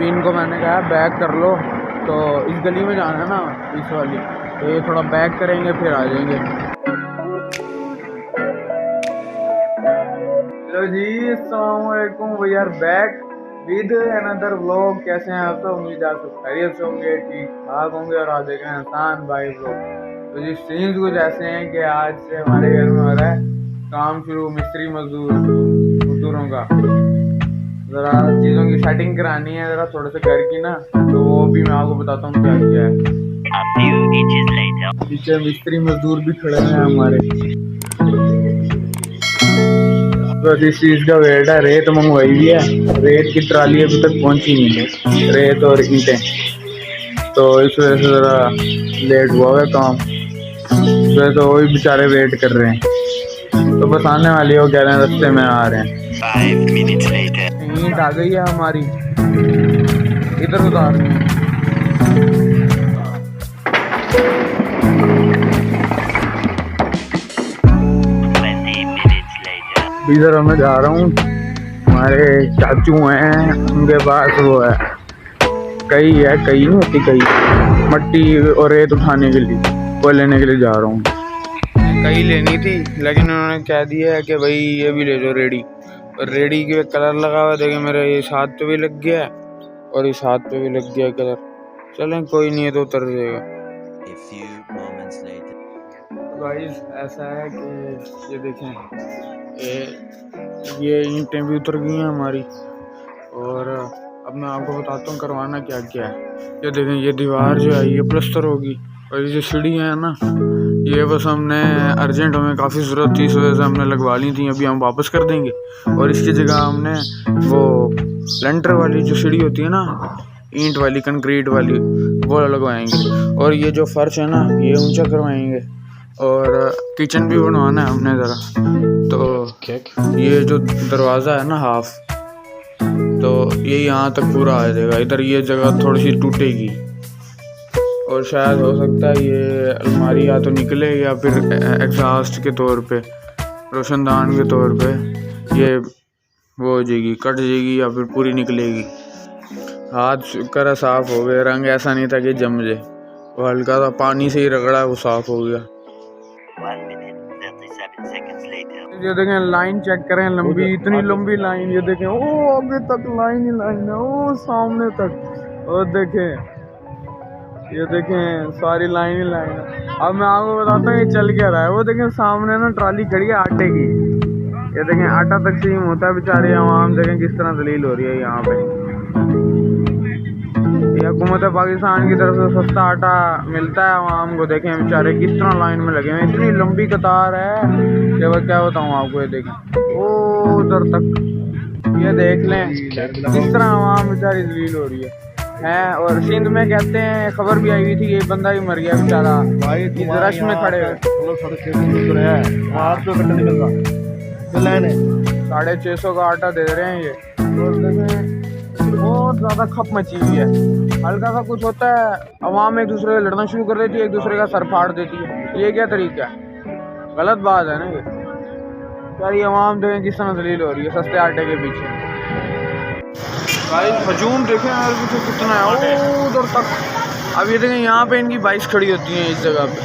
अभी इनको मैंने कहा बैक कर लो, तो इस गली में जाना है ना, इस वाली, तो ये थोड़ा बैक करेंगे फिर आ जाएंगे। हेलो जी, अस्सलाम वालेकुम, we are back with another vlog. कैसे हैं आप सब? उम्मीद आप सब खैरियत से होंगे, ठीक ठाक होंगे। और आज देख रहे हैं आसान भाई व्लॉग। तो जी सीन्स कुछ ऐसे हैं कि आज से हमारे घर में हो रहा है काम शुरू, मिस्त्री मजदूरों का। ज़रा चीज़ों की सेटिंग करानी है, ज़रा थोड़े से घर की ना, तो वो भी मैं आपको बताता हूँ क्या क्या है। पीछे मिस्त्री मजदूर भी खड़े हैं हमारे। बस इस चीज़ का वेट है, रेत मंगवाई भी है, रेत की ट्राली अभी तक पहुंची नहीं है, रेत और ईंटें, तो इस वजह से ज़रा लेट हुआ है काम। तो वही बेचारे वेट कर रहे हैं, तो बस आने वाली हो, कह रहे हैं रास्ते में आ रहे हैं। 5 minutes later. ईंट आ गई है हमारी, इधर उतार। 20 minutes later. इधर मैं जा रहा हूँ, हमारे चाचू हैं, उनके पास वो है कई है, कई नहीं होती, कई मट्टी और रेत उठाने के लिए, वो लेने के लिए जा रहा हूँ। कई लेनी थी, लेकिन उन्होंने कह दिया है कि भाई ये भी ले लो रेडी। और रेडी के कलर लगा हुआ, देखे मेरे इस हाथ पे भी लग गया है और इस हाथ पे भी लग गया कलर। चलें कोई नहीं है, तो उतर जाएगा। A few moments later. Guys ऐसा है कि ये देखें, ये ईंटें भी उतर गई हैं हमारी। और अब मैं आपको बताता हूँ करवाना क्या क्या है। ये देखें, ये दीवार जो है ये प्लस्तर होगी, और ये जो सीढ़ी है ना, ये बस हमने अर्जेंट, हमें काफ़ी ज़रूरत थी, इस वजह से हमने लगवा ली थी। अभी हम वापस कर देंगे और इसकी जगह हमने वो लेंटर वाली जो सीढ़ी होती है ना, ईंट वाली, कंक्रीट वाली, वो लगवाएंगे। और ये जो फर्श है ना, ये ऊंचा करवाएंगे। और किचन भी बनवाना है हमने ज़रा, तो ये जो दरवाज़ा है ना हाफ, तो ये यहाँ तक पूरा आ जाएगा। इधर ये जगह थोड़ी सी टूटेगी, और शायद हो सकता है ये अलमारी या तो निकले, या फिर एग्जॉस्ट के तौर पे, रोशनदान के तौर पे ये वो हो जाएगी, कट जाएगी, या फिर पूरी निकलेगी। हाथ कर साफ़ हो गए, रंग ऐसा नहीं था कि जम जाए, वो हल्का सा पानी से ही रगड़ा, वो साफ़ हो गया। 1 minute 37 seconds later. ये देखें, लाइन चेक करें, लंबी, इतनी लंबी लाइन, ये देखें, ओ आगे तक लाइन ही लाइन है, ओ सामने तक, और देखें, ये देखें सारी लाइन ही लाइन है। अब मैं आपको बताता हूँ ये चल क्या रहा है। वो देखें सामने ना ट्राली खड़ी है आटे की, ये देखें आटा तकसीम होता है, बेचारे आवाम देखें किस तरह दलील हो रही है यहाँ पे। ये हुकूमत पाकिस्तान की तरफ से सस्ता आटा मिलता है आवाम को, देखें बेचारे किस तरह लाइन में लगे हैं, इतनी लंबी कतार है कि मैं क्या बताऊँ आपको। ये देखें ओ उधर तक, ये देख लें किस तरह आवाम बेचारी दलील हो रही है। और सिंध में कहते हैं, खबर भी आई हुई थी, ये बंदा भी मर गया बेचारा भाई, रश में खड़े हुए। 650 का आटा दे रहे हैं ये, और देखें बहुत ज़्यादा खप मची हुई है। हल्का सा कुछ होता है, अवाम एक दूसरे से लड़ना शुरू कर देती है, एक दूसरे का सर फाड़ देती है। ये क्या तरीका है? गलत बात है ना ये। सारी अवाम देखें किस तरह दलील हो रही है सस्ते आटे के पीछे। भाई हजूम देखें यार पीछे कितना है, ओ उधर तक। अब ये देखें यहाँ पे इनकी बाइक्स खड़ी होती हैं इस जगह पे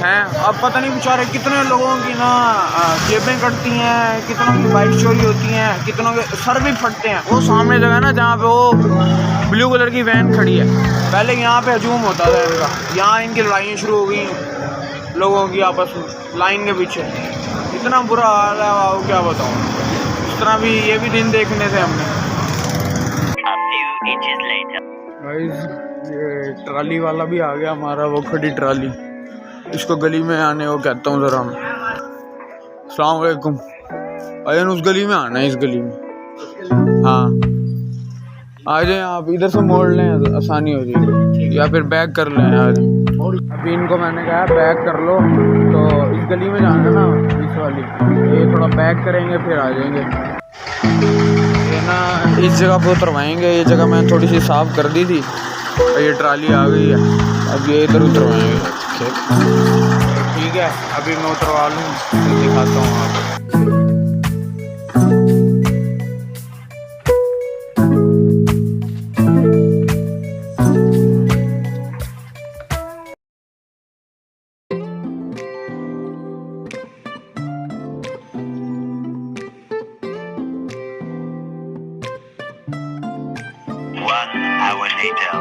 हैं। अब पता नहीं बेचारे कितने लोगों की ना जेबें कटती हैं, कितनों की बाइक चोरी होती हैं, कितनों के सर भी फटते हैं। वो सामने जगह ना जहाँ पे वो ब्लू कलर की वैन खड़ी है, पहले यहाँ पे हजूम होता था इनका, यहाँ इनकी लड़ाइयाँ शुरू हो गई लोगों की आपस में लाइन के पीछे। इतना बुरा हाल है, वो क्या बताऊँ। इस तरह भी ये भी दिन देखने थे हमने। A few inches later. ये ट्राली वाला भी आ गया हमारा, वो खड़ी ट्राली, इसको गली में आने को कहता हूँ ज़रा मैं। अस्सलाम वालेकुम, अयन उस गली में आना है, इस गली में। हाँ आ जाए आप, इधर से मोड़ लें, आसानी हो जाएगी, या फिर बैक कर लें यार। अभी इनको मैंने कहा बैक कर लो, तो इस गली में जाना है ना, इस वाली, ये थोड़ा बैक करेंगे फिर आ जाएंगे। ये ना इस जगह पर उतरवाएंगे, ये जगह मैंने थोड़ी सी साफ़ कर दी थी, ये ट्राली आ गई है, अब ये इधर उतरवाएंगे। ठीक है, अभी मैं उतरवा लूँ तो दिखाता हूँ आपको। later.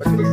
25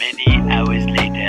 Many hours later.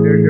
1.5